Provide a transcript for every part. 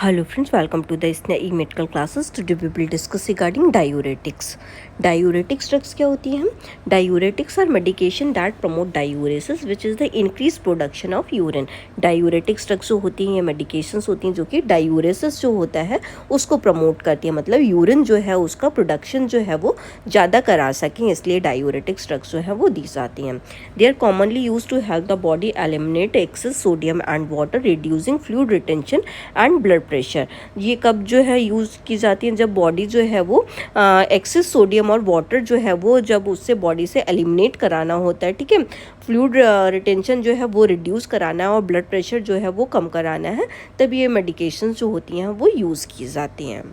Hello friends, welcome to the SNAE medical classes. Today we will discuss regarding diuretics. Diuretics drugs क्या होती हैं? Diuretics are medication that promote diuresis, which is the increased production of urine. Diuretics drugs जो होती हैं, ये medications होती हैं जो कि diuresis जो होता है उसको promote करती है, मतलब यूरिन जो है उसका production जो है वो ज़्यादा करा सकें, इसलिए diuretics drugs जो है वो दी जाती हैं. They are commonly used to help the body eliminate excess sodium and water, reducing fluid retention and blood pressure. ये कब जो है यूज़ की जाती है? जब बॉडी जो है वो एक्सेस सोडियम और वाटर जो है वो जब उससे बॉडी से एलिमिनेट कराना होता है, ठीक है, फ्लूइड रिटेंशन जो है वो रिड्यूस कराना है और ब्लड प्रेशर जो है वो कम कराना है, तब ये मेडिकेशंस जो होती हैं वो यूज़ की जाती हैं.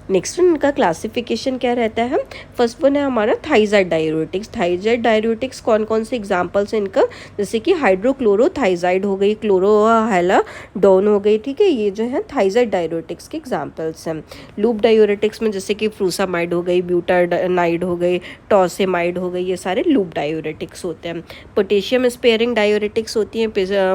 नेक्स्ट इनका क्लासिफिकेशन क्या रहता है? फर्स्ट वन है हमारा थाइजाइड डायूरेटिक्स. थाइजाइड डायूरेटिक्स कौन कौन से एग्जांपल्स हैं इनका? जैसे कि हाइड्रोक्लोरोथाइजाइड हो गई, क्लोरोहेलाडोन हो गई, ठीक है, ये जो है थाइजाइड डायूरेटिक्स के एग्जांपल्स हैं. लूप डायूरेटिक्स में जैसे कि फ्रूसामाइड हो गई, ब्यूटानाइड हो गई, टॉसेमाइड हो गई, ये सारे लूप डायूरेटिक्स होते हैं. पोटेशियम स्पेयरिंग डायूरेटिक्स होती हैं.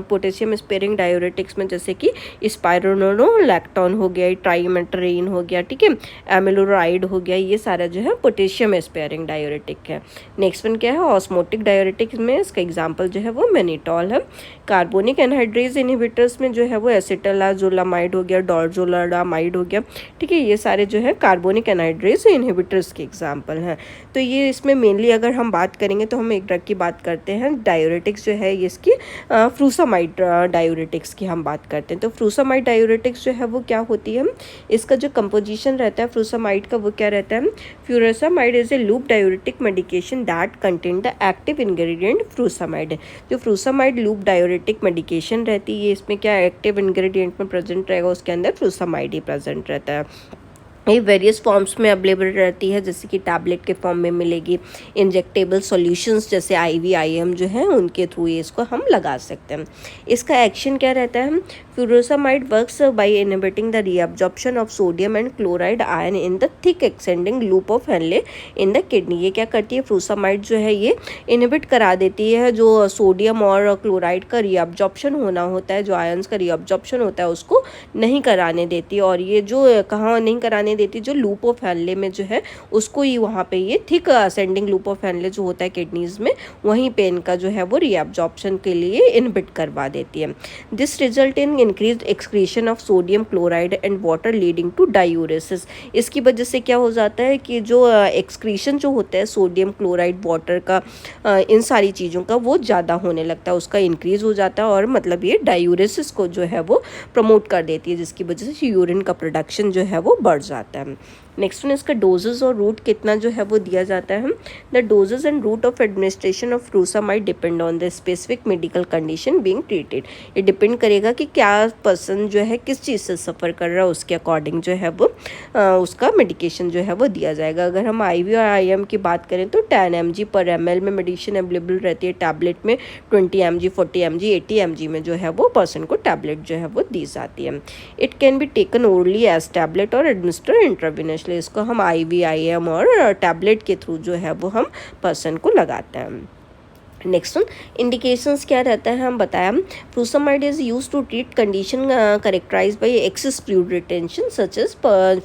पोटेशियम स्पेयरिंग डायूरेटिक्स में जैसे कि स्पाइरोनोलैक्टोन हो गया, ट्राइमेट्रेन हो गया, ठीक है, एमिलोराइड हो गया, ये सारा जो है पोटेशियम स्पेयरिंग डायूरेटिक है. नेक्स्ट वन क्या है? ऑस्मोटिक डायूरेटिक्स में इसका एग्जांपल जो है वो मेनिटॉल है. कार्बोनिक एनहाइड्रेज इनहिबिटर्स में जो है वो एसिटाइलजोलामाइड हो गया, डोरजोलामाइड हो गया, ठीक है, ये सारे जो है कार्बोनिक एनहाइड्रेज इनहिबिटर्स के एग्जांपल हैं. तो ये इसमें मेनली अगर हम बात करेंगे तो हम एक ड्रग की बात करते हैं. डायूरेटिक्स जो है ये इसकी फ्रूसामाइड डायूरेटिक्स की हम बात करते हैं. तो फ्रूसामाइड डायूरेटिक्स जो है वो क्या होती है? इसका जो कंपोजिशन रहता है फ्रूसामाइड का वो क्या रहता है? Furosemide is a loop diuretic medication that contain the active ingredient furosemide. जो फ्रूसामाइड लूप डायूरेटिक मेडिकेशन रहती है, इसमें क्या एक्टिव इंग्रेडिएंट में प्रेजेंट रहेगा? उसके अंदर फ्रूसामाइड ही प्रेजेंट रहता है. ये वेरियस फॉर्म्स में अवेलेबल रहती है, जैसे कि टैबलेट के फॉर्म में मिलेगी, इंजेक्टेबल सॉल्यूशंस जैसे IV IM जो हैं उनके थ्रू ये इसको हम लगा सकते हैं. इसका एक्शन क्या रहता है? Furosemide works by inhibiting the reabsorption of sodium and chloride ion in the thick extending loop of Henle in the kidney. ये क्या करती है? फ्रूसामाइड जो है ये इनहिबिट करा देती है जो सोडियम और क्लोराइड का रीअब्जॉर्प्शन होना होता है, जो आयन्स का रीअब्जॉर्प्शन होता है उसको नहीं कराने देती. और ये जो कहाँ नहीं कराने देती? जो लूप ऑफ हेनले में जो है उसको ही वहाँ पे ये thick ascending loop of Henley जो होता है किडनीज में, वहीं पे इनका जो है वो रीअब्जॉर्प्शन के लिए इनहिबिट करवा देती है. This result in increased excretion of sodium chloride and water leading to diuresis. इसकी वजह से क्या हो जाता है कि जो एक्सक्रीशन जो होता है सोडियम क्लोराइड वाटर का, इन सारी चीज़ों का वो ज़्यादा होने लगता है, उसका इंक्रीज हो जाता है और मतलब ये डायूरेसिस को जो है वो प्रमोट कर देती है, जिसकी वजह से यूरिन का प्रोडक्शन जो है वो बढ़ जाता है. नेक्स्ट वन इसका डोजेज और रूट कितना जो है वो दिया जाता है. The dosages and route of administration of furosemide depend on the specific medical condition being treated. ये डिपेंड करेगा कि क्या पर्सन जो है किस चीज़ से सफ़र कर रहा है, उसके अकॉर्डिंग जो है वो उसका मेडिकेशन जो है वो दिया जाएगा. अगर हम IV और IM की बात करें तो 10 mg पर ml में मेडिसिन अवेलेबल रहती है. टैबलेट में 20 mg, 40 mg, 80 mg में जो है वो पर्सन को टैबलेट जो है वो दी जाती है. It can be taken orally as tablet और एडमिनिस्टर इंट्रावेनसली. इसको हम IV IM और टैबलेट के थ्रू जो है वो हम पर्सन को लगाते हैं. नेक्स्ट वन इंडिकेशंस क्या रहता है? हम बताया furosemide is use to treat condition characterize by excess fluid retention such as.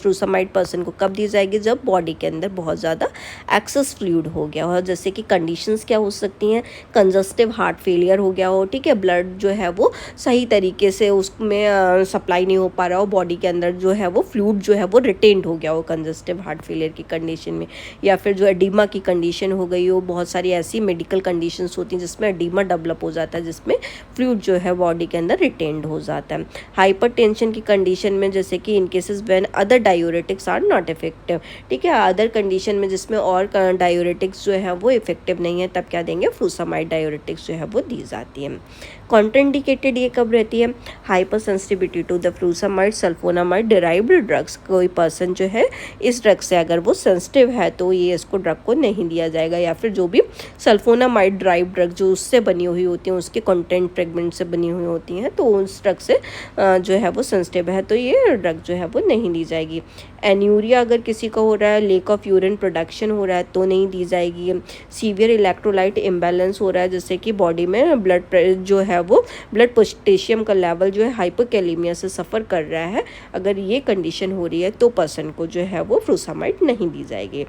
Furosemide person को कब दी जाएगी? जब बॉडी के अंदर बहुत ज़्यादा एक्सेस फ्लूइड हो गया हो. जैसे कि कंडीशंस क्या हो सकती हैं? कंजस्टिव हार्ट फेलियर हो गया हो, ठीक है, ब्लड जो है वो सही तरीके से उसमें सप्लाई नहीं हो पा रहा हो, बॉडी के अंदर जो है वो फ्लूइड जो है वो रिटेंड हो गया हो कंजस्टिव हार्ट फेलियर की कंडीशन में, या फिर जो एडिमा की कंडीशन हो गई हो. बहुत सारी ऐसी मेडिकल कंडीशन होती हैं जिसमें एडिमा डेवलप हो जाता है, जिसमें फ्लूइड जो है बॉडी के अंदर रिटेन्ड हो जाता है. हाइपरटेंशन की कंडीशन में जैसे कि in cases when other diuretics are not effective, ठीक है, अदर कंडीशन में जिसमें और डायूरेटिक्स जो है वो इफेक्टिव नहीं है, तब क्या देंगे? फ्रूसामाइड डायूरेटिक्स जो है वो दी जाती है. कॉन्ट्राइंडिकेटेड ये कब रहती है? Hypersensitivity to the furosemide sulfonamide derived drugs. कोई पर्सन जो है इस ड्रग से अगर वो सेंसिटिव है तो ये इसको ड्रग को नहीं दिया जाएगा, या फिर जो भी सल्फोनामाइड प्रिस्क्राइब ड्रग जो उससे बनी हुई होती हैं, उसके कंटेंट फ्रेगमेंट से बनी हुई होती हैं, तो उस ड्रग से जो है वो सेंसिटिव है, तो ये ड्रग जो है वो नहीं दी जाएगी। एन्यूरिया अगर किसी का हो रहा है, लेक ऑफ यूरिन प्रोडक्शन हो रहा है तो नहीं दी जाएगी। सीवियर इलेक्ट्रोलाइट इम्बैलेंस हो रहा है, जैसे कि बॉडी में जो है वो ब्लड पोटेशियम का लेवल जो है हाइपोकैलेमिया से सफ़र कर रहा है, अगर ये कंडीशन हो रही है तो पर्सन को जो है वो फ्रूसामाइड नहीं दी जाएगी।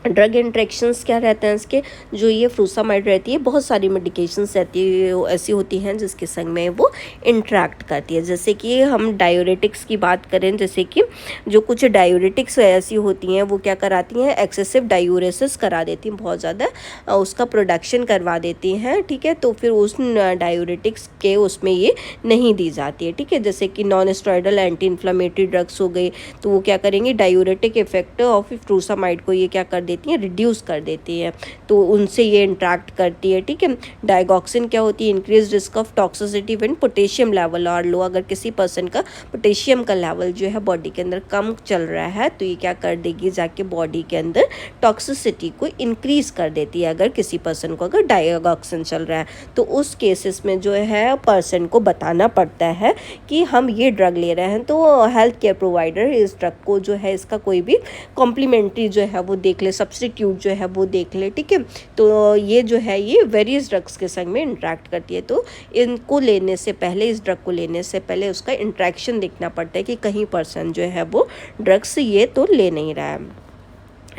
ड्रग इंट्रैक्शंस क्या रहते हैं इसके, जो ये फ्रूसामाइड रहती है, बहुत सारी मेडिकेशंस रहती है ऐसी होती हैं जिसके संग में वो इंट्रैक्ट करती है। जैसे कि हम डायूरेटिक्स की बात करें, जैसे कि जो कुछ डायूरेटिक्स ऐसी होती हैं वो क्या कराती हैं, एक्सेसिव डायूरेसिस करा देती हैं, बहुत ज़्यादा उसका प्रोडक्शन करवा देती हैं, ठीक है। तो फिर उस डायूरेटिक्स के उसमें ये नहीं दी जाती है, ठीक है। जैसे कि non steroidal anti inflammatory drugs हो गई, तो वो क्या करेंगे, डायूरेटिक इफेक्ट ऑफ फ्रूसामाइड को ये क्या कर देती हैं, रिड्यूस कर देती है, तो उनसे ये इंट्रैक्ट करती है, ठीक है। डाइगॉक्सिन क्या होती है, increase risk of toxicity when potassium level are low, अगर किसी पर्सन का पोटेशियम का लेवल जो है बॉडी के अंदर कम चल रहा है तो ये क्या कर देगी, जाके बॉडी के अंदर टॉक्सिसिटी को इंक्रीज कर देती है। अगर किसी पर्सन को अगर डाइगॉक्सिन चल रहा है तो उस केसेस में जो है पर्सन को बताना पड़ता है कि हम ये ड्रग ले रहे हैं, तो हेल्थ केयर प्रोवाइडर इस ड्रग को जो है इसका कोई भी कॉम्प्लीमेंट्री जो है वो देख ले, सब्स्टिट्यूट जो है वो देख ले, ठीक है। तो ये जो है ये वेरियस ड्रग्स के संग में इंट्रैक्ट करती है, तो इनको लेने से पहले, इस ड्रग को लेने से पहले उसका इंट्रैक्शन देखना पड़ता है कि कहीं पर्सन जो है वो ड्रग्स ये तो ले नहीं रहा है।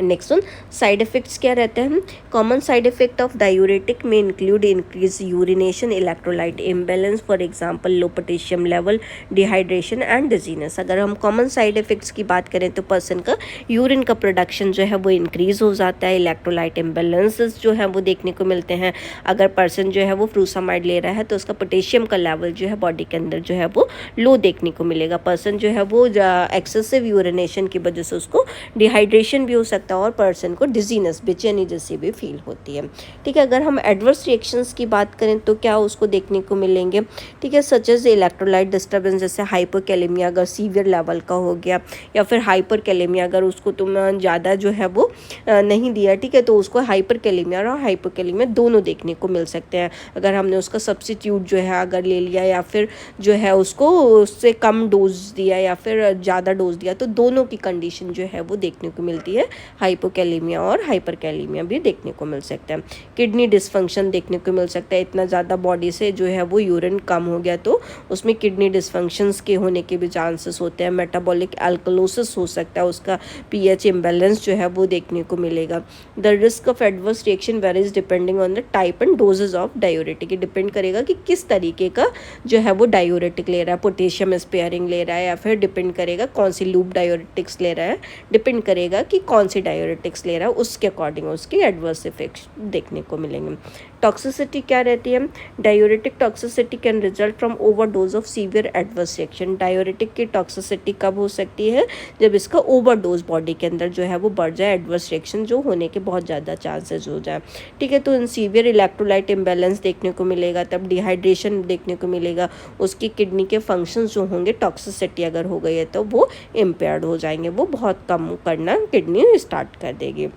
नेक्स्ट वन, साइड इफेक्ट्स क्या रहते हैं। Common side effect of diuretic में include increase urination, electrolyte imbalance, for example low potassium level, dehydration and dizziness. अगर हम कॉमन साइड इफेक्ट्स की बात करें तो पर्सन का यूरिन का प्रोडक्शन जो है वो इंक्रीज हो जाता है, इलेक्ट्रोलाइट इम्बैलेंसेस जो है वो देखने को मिलते हैं। अगर पर्सन जो है वो फ्रूसामाइड ले रहा है तो उसका पोटेशियम का लेवल जो है बॉडी के अंदर जो है वो लो देखने को मिलेगा। पर्सन जो है वो एक्सेसिव यूरिनेशन की वजह से उसको डिहाइड्रेशन भी हो सकता है और पर्सन को डिजीनेस, बेचैनी जैसी भी फील होती है, ठीक है। अगर हम एडवर्स रिएक्शंस की बात करें तो क्या उसको देखने को मिलेंगे, ठीक है, सच एज इलेक्ट्रोलाइट डिस्टर्बेंस, जैसे हाइपोकैलेमिया अगर सीवियर लेवल का हो गया, या फिर हाइपरकैलेमिया अगर उसको तुम ज़्यादा जो है वो नहीं दिया, ठीक है, तो उसको हाइपरकैलेमिया और हाइपोकैलेमिया दोनों देखने को मिल सकते हैं। अगर हमने उसका सब्स्टिट्यूट जो है अगर ले लिया, या फिर जो है उसको उससे कम डोज दिया या फिर ज़्यादा डोज दिया, तो दोनों की कंडीशन जो है वो देखने को मिलती है। हाइपोकैलेमिया और हाइपरकैलेमिया भी देखने को मिल सकता है। किडनी डिसफंक्शन देखने को मिल सकता है, इतना ज़्यादा बॉडी से जो है वो यूरिन कम हो गया तो उसमें किडनी डिसफंक्शंस के होने के भी चांसेस होते हैं। मेटाबॉलिक एल्कलोसिस हो सकता है, उसका पीएच इम्बैलेंस जो है वो देखने को मिलेगा। The risk of adverse reaction varies depending on the type and dosages of diuretic, ये डिपेंड करेगा कि किस तरीके का जो है वो डायूरेटिक ले रहा है, पोटेशियम स्पेयरिंग ले रहा है, या फिर डिपेंड करेगा कौन सी लूप डायूरेटिक्स ले रहा है, डिपेंड करेगा कि कौन सी डायूरेटिक्स ले रहा है, उसके अकॉर्डिंग उसके एडवर्स इफेक्ट्स देखने को मिलेंगे। टॉक्सिसिटी क्या रहती है, diuretic toxicity can result from overdose of severe adverse reaction. Diuretic की टॉक्सिसिटी कब हो सकती है, जब इसका ओवरडोज बॉडी के अंदर जो है वो बढ़ जाए, एडवर्स रिएक्शन जो होने के बहुत ज़्यादा चांसेस हो जाए, ठीक है। तो इन सीवियर इलेक्ट्रोलाइट इम्बैलेंस देखने को मिलेगा, तब डिहाइड्रेशन देखने को मिलेगा, उसकी किडनी के फंक्शंस जो होंगे, टॉक्सिसिटी अगर हो गई है तो वो इम्पेयर्ड हो जाएंगे, वो बहुत कम करना किडनी स्टार्ट कर देगी।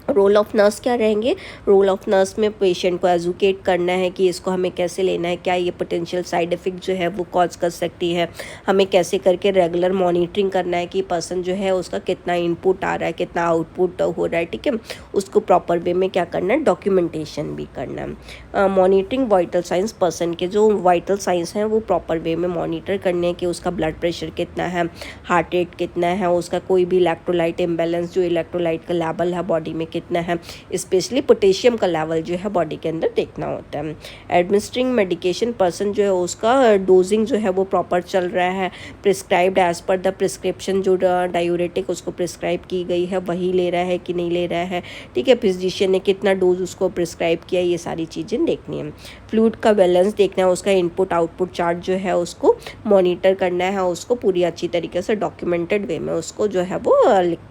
रोल ऑफ नर्स क्या रहेंगे, रोल ऑफ नर्स में पेशेंट को एजुकेट करना है कि इसको हमें कैसे लेना है, क्या ये पोटेंशियल साइड इफ़ेक्ट जो है वो कॉज कर सकती है, हमें कैसे करके रेगुलर मॉनिटरिंग करना है कि पर्सन जो है उसका कितना इनपुट आ रहा है, कितना आउटपुट हो रहा है, ठीक है, उसको प्रॉपर वे में क्या करना है, डॉक्यूमेंटेशन भी करना है। मॉनिटरिंग वाइटल साइंस, पर्सन के जो वाइटल साइंस हैं वो प्रॉपर वे में मॉनिटर करने कि उसका ब्लड प्रेशर कितना है, हार्ट रेट कितना है, उसका कोई भी इलेक्ट्रोलाइट इम्बैलेंस, जो इलेक्ट्रोलाइट का लेवल है बॉडी में कितना है, स्पेशली पोटेशियम का लेवल जो है बॉडी के अंदर देखना होता है। एडमिनिस्ट्रिंग मेडिकेशन, पर्सन जो है उसका डोजिंग जो है वो प्रॉपर चल रहा है, prescribed as per the prescription, जो डायूरेटिक उसको प्रिस्क्राइब की गई है वही ले रहा है कि नहीं ले रहा है, ठीक है, फिजिशियन ने कितना डोज उसको प्रिस्क्राइब किया, ये सारी चीज़ें देखनी है। फ्लूइड का बैलेंस देखना है, उसका इनपुट आउटपुट चार्ट जो है उसको मॉनिटर करना है, उसको पूरी अच्छी तरीके से डॉक्यूमेंटेड वे में उसको जो है वो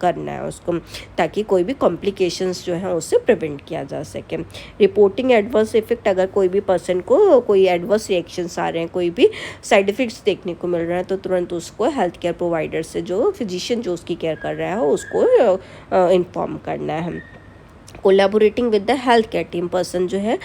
करना है उसको, ताकि कोई भी कॉम्प्लिकेशंस जो है उससे प्रिवेंट किया जा सके। रिपोर्टिंग एडवर्स इफेक्ट, अगर कोई भी पर्सन को कोई एडवर्स रिएक्शंस आ रहे हैं, कोई भी साइड इफेक्ट्स देखने को मिल रहा है, तो तुरंत उसको हेल्थ केयर प्रोवाइडर से, जो फिजिशियन जो उसकी केयर कर रहा है उसको इन्फॉर्म करना है। Collaborating with the health care team person जो है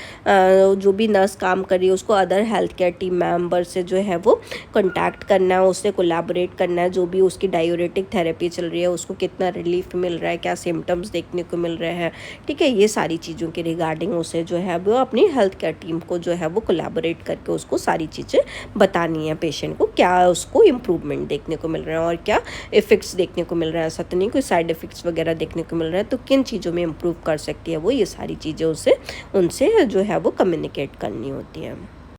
जो भी नर्स काम कर रही है उसको other health care team member से जो है वो कांटेक्ट करना है, उससे कोलैबोरेट करना है, जो भी उसकी डायूरेटिक थेरेपी चल रही है उसको कितना रिलीफ मिल रहा है, क्या सिम्टम्स देखने को मिल रहे हैं, ठीक है। ये सारी चीज़ों के रिगार्डिंग उसे जो है वो अपनी हेल्थ केयर टीम को जो है वो कोलैबोरेट करके उसको सारी चीज़ें बतानी है पेशेंट को, क्या उसको इम्प्रूवमेंट देखने को मिल रहा है और क्या इफ़ेक्ट्स देखने को मिल रहा है। ऐसा तो नहीं कोई साइड इफ़ेक्ट्स वगैरह देखने को मिल रहा है तो किन चीज़ों में इम्प्रूव कर सकती है वो, ये सारी चीज़ें उनसे जो है वो कम्युनिकेट करनी होती है।